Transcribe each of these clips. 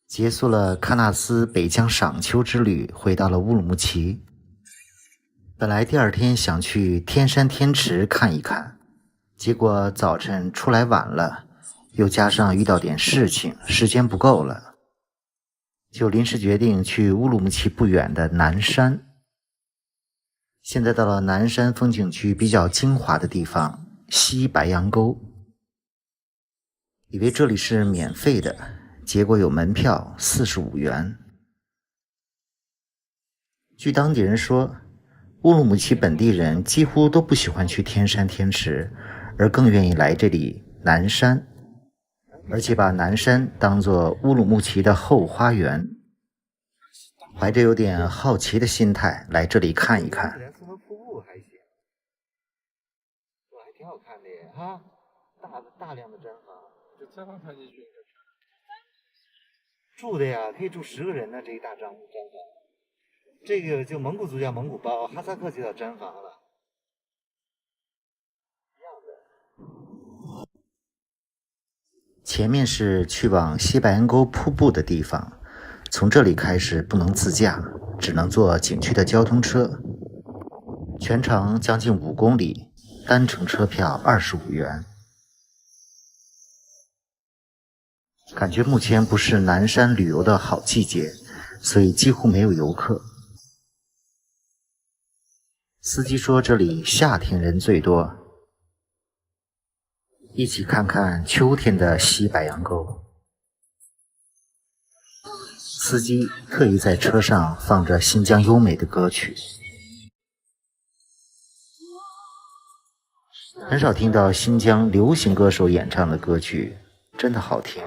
结束了喀纳斯北疆赏秋之旅，回到了乌鲁木齐。本来第二天想去天山天池看一看，结果早晨出来晚了，又加上遇到点事情，时间不够了，就临时决定去乌鲁木齐不远的南山。现在到了南山风景区比较精华的地方西白杨沟，以为这里是免费的，结果有门票45元。据当地人说，乌鲁木齐本地人几乎都不喜欢去天山天池，而更愿意来这里南山，而且把南山当作乌鲁木齐的后花园，怀着有点好奇的心态来这里看一看。连河瀑布还行，我还挺好看的耶哈，大量的毡房，就毡房看进去应该漂亮。住的呀，可以住10个人呢，这一大毡房。这个就蒙古族叫蒙古包，哈萨克就叫毡房了。前面是去往西白杨沟瀑布的地方，从这里开始不能自驾，只能坐景区的交通车，全长将近5公里，单程车票25元。感觉目前不是南山旅游的好季节，所以几乎没有游客。司机说这里夏天人最多，一起看看秋天的西白杨沟。司机特意在车上放着新疆优美的歌曲，很少听到新疆流行歌手演唱的歌曲，真的好听。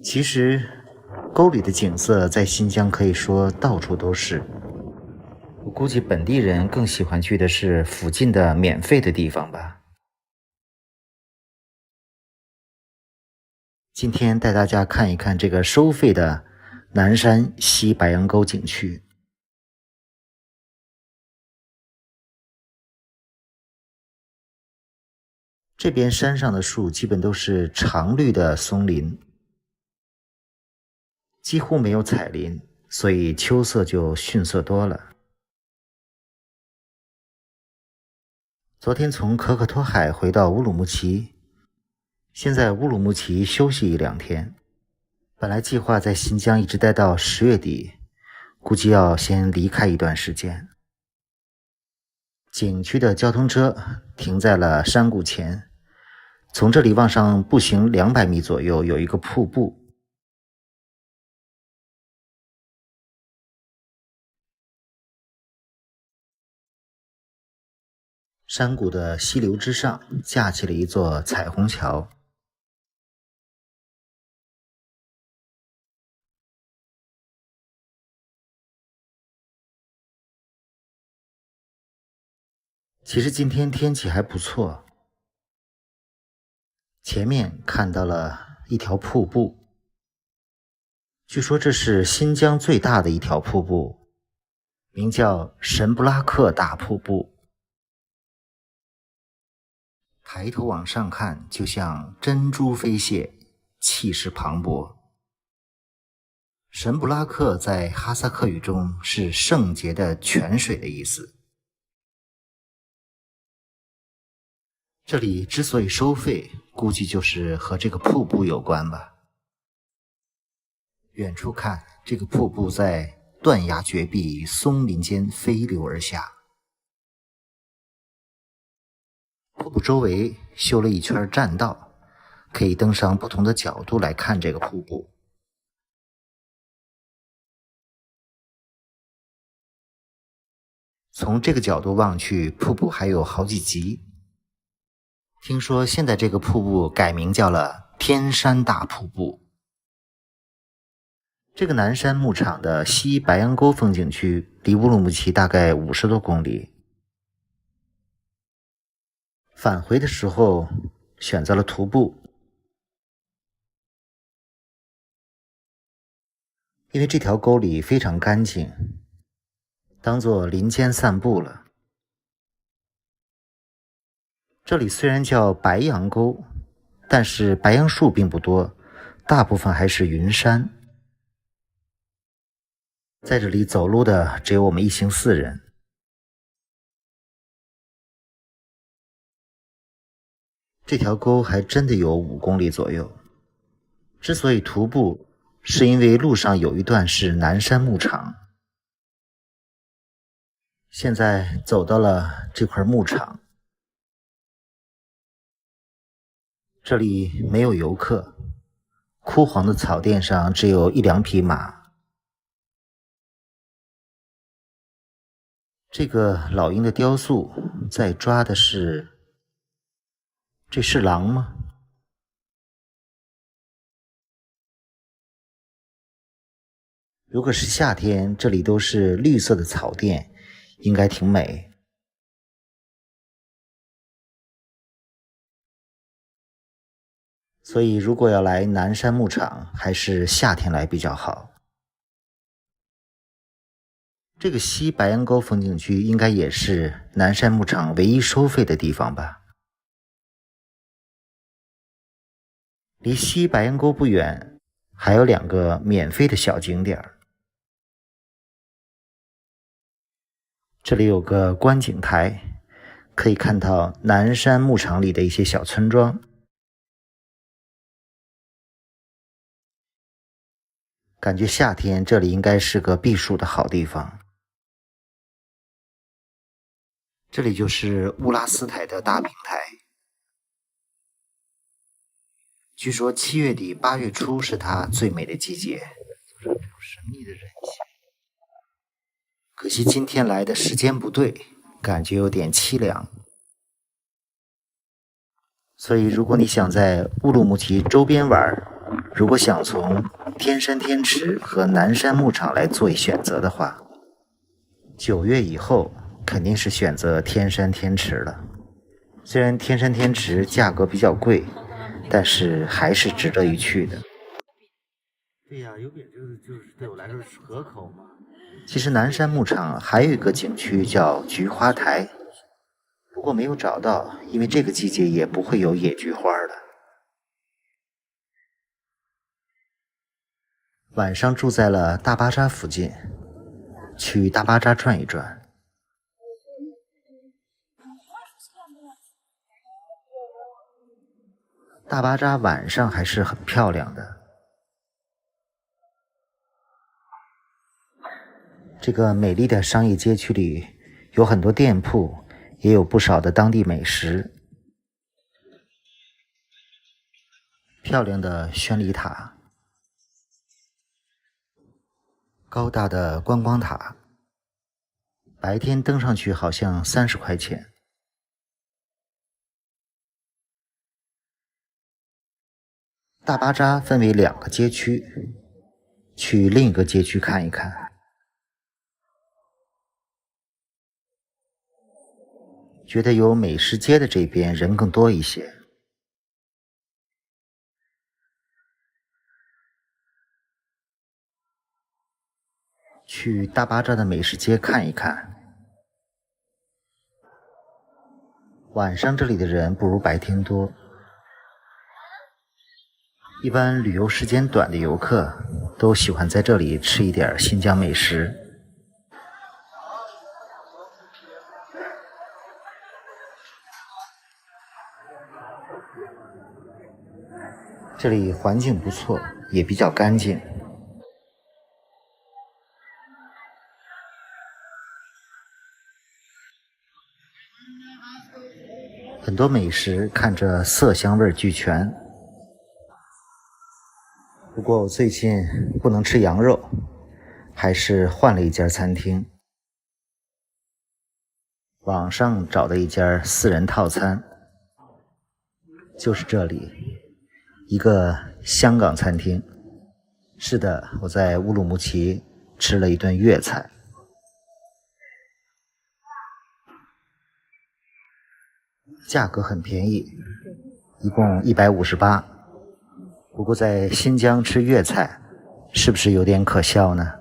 其实沟里的景色在新疆可以说到处都是，我估计本地人更喜欢去的是附近的免费的地方吧。今天带大家看一看这个收费的南山西白杨沟景区。这边山上的树基本都是常绿的松林，几乎没有彩林，所以秋色就逊色多了。昨天从可可托海回到乌鲁木齐，先在乌鲁木齐休息1-2天。本来计划在新疆一直待到10月底，估计要先离开一段时间。景区的交通车停在了山谷前，从这里往上步行200米左右有一个瀑布。山谷的溪流之上架起了一座彩虹桥。其实今天天气还不错，前面看到了一条瀑布，据说这是新疆最大的一条瀑布，名叫神布拉克大瀑布。抬头往上看，就像珍珠飞泻，气势磅礴。神布拉克在哈萨克语中是圣洁的泉水的意思。这里之所以收费，估计就是和这个瀑布有关吧。远处看，这个瀑布在断崖绝壁松林间飞流而下。瀑布周围修了一圈栈道，可以登上不同的角度来看这个瀑布。从这个角度望去，瀑布还有好几级。听说现在这个瀑布改名叫了天山大瀑布。这个南山牧场的西白杨沟风景区离乌鲁木齐大概50多公里。返回的时候选择了徒步，因为这条沟里非常干净，当作林间散步了。这里虽然叫白杨沟，但是白杨树并不多，大部分还是云山。在这里走路的只有我们一行4人。这条沟还真的有5公里左右。之所以徒步，是因为路上有一段是南山牧场。现在走到了这块牧场，这里没有游客，枯黄的草甸上只有1、2匹马。这个老鹰的雕塑在抓的是，这是狼吗？如果是夏天，这里都是绿色的草甸，应该挺美。所以如果要来南山牧场，还是夏天来比较好。这个西白杨沟风景区应该也是南山牧场唯一收费的地方吧。离西白杨沟不远，还有2个免费的小景点。这里有个观景台，可以看到南山牧场里的一些小村庄。感觉夏天这里应该是个避暑的好地方。这里就是乌拉斯台的大平台。据说7月底8月初是它最美的季节，这种神秘的人气。可惜今天来的时间不对，感觉有点凄凉。所以如果你想在乌鲁木齐周边玩，如果想从天山天池和南山牧场来做选择的话，9月以后肯定是选择天山天池了。虽然天山天池价格比较贵，但是还是值得一去的。对呀，有饼就是对我来说是河口嘛。其实南山牧场还有一个景区叫菊花台，不过没有找到，因为这个季节也不会有野菊花的。晚上住在了大巴扎附近，去大巴扎转一转。大巴扎晚上还是很漂亮的。这个美丽的商业街区里有很多店铺，也有不少的当地美食。漂亮的宣礼塔，高大的观光塔，白天登上去好像30块钱。大巴扎分为2个街区，去另一个街区看一看。觉得有美食街的这边人更多一些。去大巴扎的美食街看一看。晚上这里的人不如白天多。一般旅游时间短的游客都喜欢在这里吃一点新疆美食。这里环境不错，也比较干净。很多美食看着色香味俱全。不过我最近不能吃羊肉，还是换了一家餐厅。网上找的一家4人套餐，就是这里，一个香港餐厅。是的，我在乌鲁木齐吃了一顿粤菜。价格很便宜，一共158。不过在新疆吃粤菜，是不是有点可笑呢？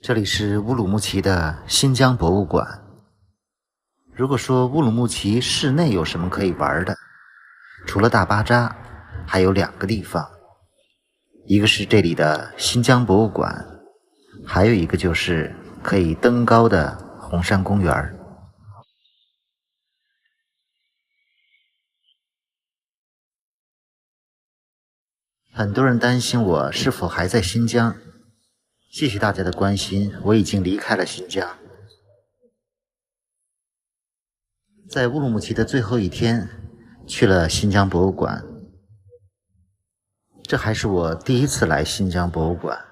这里是乌鲁木齐的新疆博物馆。如果说乌鲁木齐市内有什么可以玩的，除了大巴扎，还有2个地方，一个是这里的新疆博物馆，还有一个就是可以登高的红山公园。很多人担心我是否还在新疆，谢谢大家的关心，我已经离开了新疆。在乌鲁木齐的最后一天，去了新疆博物馆。这还是我第一次来新疆博物馆。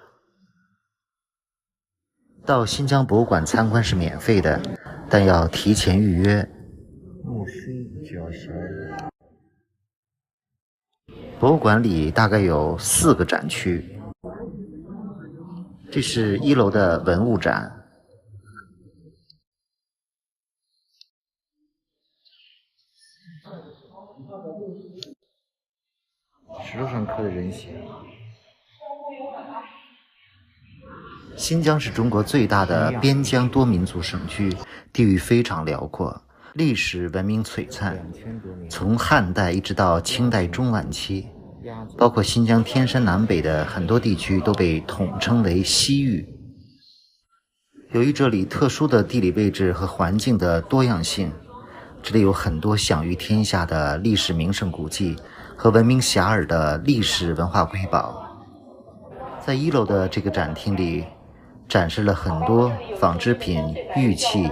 到新疆博物馆参观是免费的，但要提前预约。木须角绳。博物馆里大概有4个展区，这是1楼的文物展。石头上刻的人形。新疆是中国最大的边疆多民族省区，地域非常辽阔，历史文明璀璨，从汉代一直到清代中晚期，包括新疆天山南北的很多地区都被统称为西域。由于这里特殊的地理位置和环境的多样性，这里有很多享誉天下的历史名胜古迹和闻名遐迩的历史文化瑰宝。在1楼的这个展厅里，展示了很多纺织品、玉器、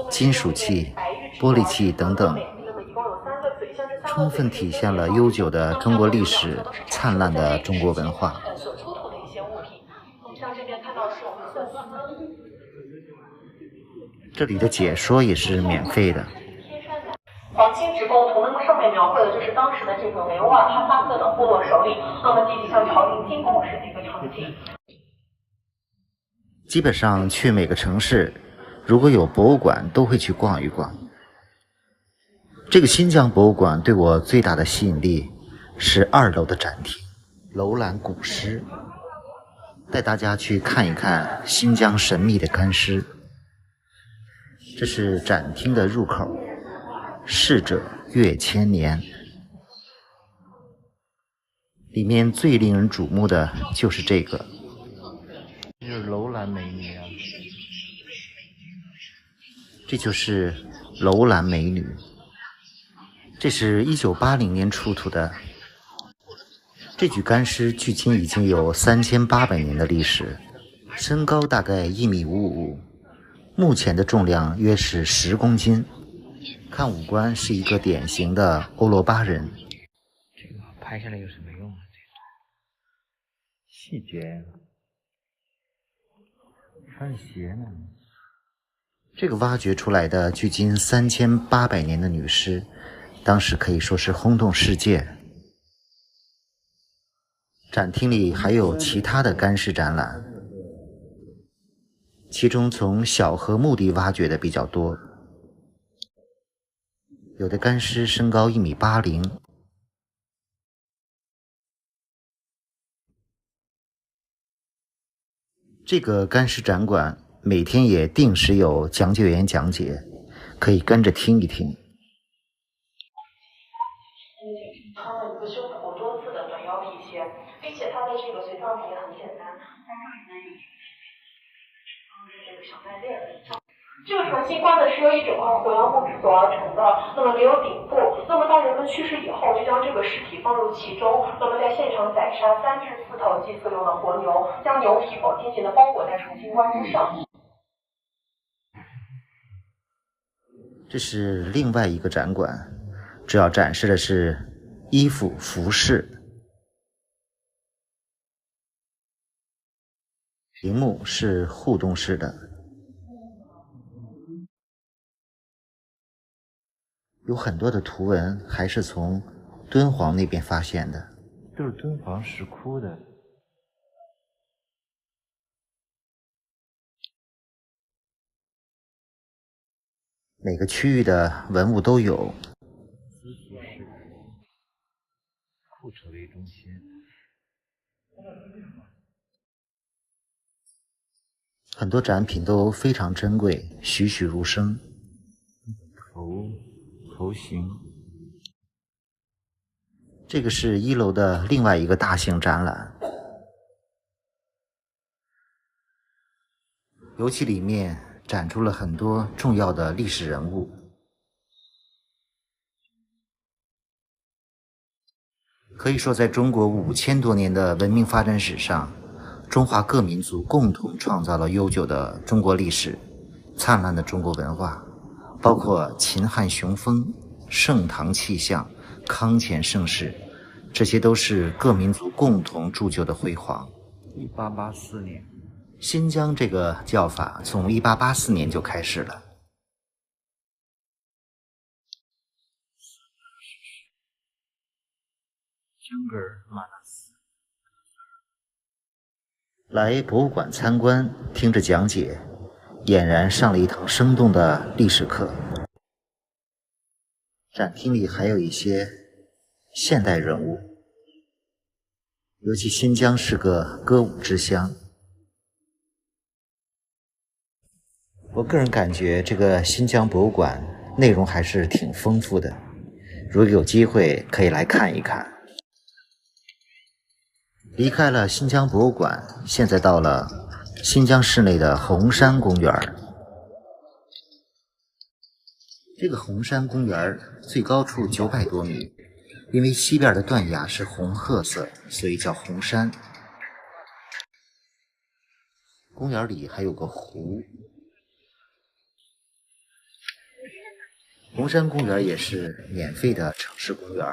金属器、玻璃器等等，充分体现了悠久的中国历史、灿烂的中国文化。这里的解说也是免费的。黄金直钩图，那么上面描绘的就是当时的这个维吾尔哈萨克的部落首领，那么积极向朝廷进贡时的一个场景。基本上去每个城市，如果有博物馆，都会去逛一逛。这个新疆博物馆对我最大的吸引力是2楼的展厅楼兰古尸，带大家去看一看新疆神秘的干尸。这是展厅的入口，逝者越千年。里面最令人瞩目的就是这个，这是楼兰美女啊。这就是楼兰美女。这是1980年出土的，这具干尸距今已经有3800年的历史，身高大概1.55米，目前的重量约是10公斤。看五官是一个典型的欧罗巴人。这个拍下来有什么用啊？这个细节，穿鞋呢。这个挖掘出来的距今3800年的女尸，当时可以说是轰动世界。展厅里还有其他的干尸展览，其中从小河墓地挖掘的比较多，有的干尸身高1.80米。这个干尸展馆每天也定时有讲解员讲解，可以跟着听一听。一个修补过多次的短腰皮鞋，并且它的这个随葬品也很简单，在这里呢有这个小麦链。这个重新棺呢是由一整块胡杨木制作而成的，那么没有顶部。那么当人们去世以后，就将这个尸体放入其中，那么在现场宰杀3至4头祭祀用的活牛，将牛皮紧紧地包裹在重新棺之上。这是另外一个展馆，主要展示的是衣服、服饰。屏幕是互动式的，有很多的图文还是从敦煌那边发现的，都是敦煌石窟的。每个区域的文物都有。司服饰，库车为中心。很多展品都非常珍贵，栩栩如生。头型，这个是1楼的另外一个大型展览，尤其里面展出了很多重要的历史人物。可以说，在中国5000多年的文明发展史上，中华各民族共同创造了悠久的中国历史、灿烂的中国文化，包括秦汉雄风、盛唐气象、康乾盛世，这些都是各民族共同铸就的辉煌。1884年，新疆这个叫法从1884年就开始了。来博物馆参观，听着讲解，俨然上了一堂生动的历史课。展厅里还有一些现代人物，尤其新疆是个歌舞之乡。我个人感觉这个新疆博物馆内容还是挺丰富的，如果有机会可以来看一看。离开了新疆博物馆，现在到了新疆市内的红山公园。这个红山公园最高处900多米，因为西边的断崖是红褐色，所以叫红山。公园里还有个湖。红山公园也是免费的城市公园。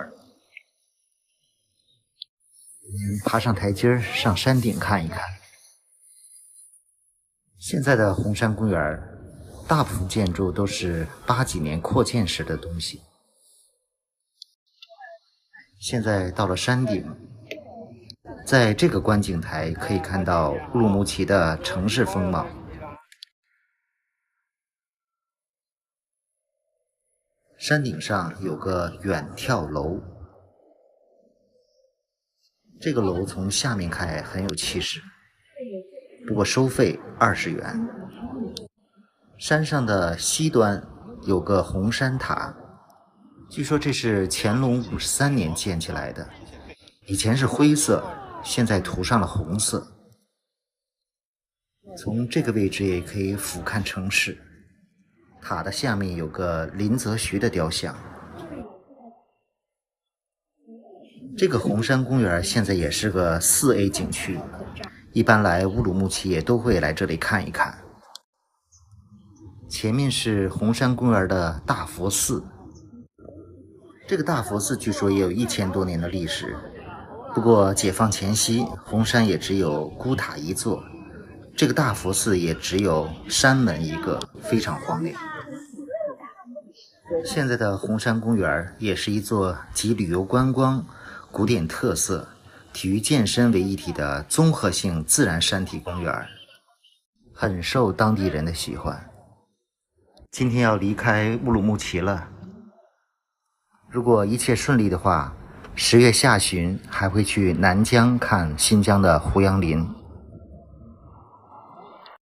爬上台阶上山顶看一看。现在的红山公园大部分建筑都是80几年扩建时的东西。现在到了山顶，在这个观景台可以看到乌鲁木齐的城市风貌。山顶上有个远眺楼，这个楼从下面看很有气势，不过收费20元。山上的西端有个红山塔，据说这是乾隆53年建起来的，以前是灰色，现在涂上了红色。从这个位置也可以俯瞰城市。塔的下面有个林则徐的雕像。这个红山公园现在也是个4A 景区，一般来乌鲁木齐也都会来这里看一看。前面是红山公园的大佛寺，这个大佛寺据说也有1000多年的历史，不过解放前夕，红山也只有孤塔一座，这个大佛寺也只有山门一个，非常荒凉。现在的红山公园也是一座集旅游观光、古典特色、体育健身为一体的综合性自然山体公园，很受当地人的喜欢。今天要离开乌鲁木齐了，如果一切顺利的话，10月下旬还会去南疆看新疆的胡杨林。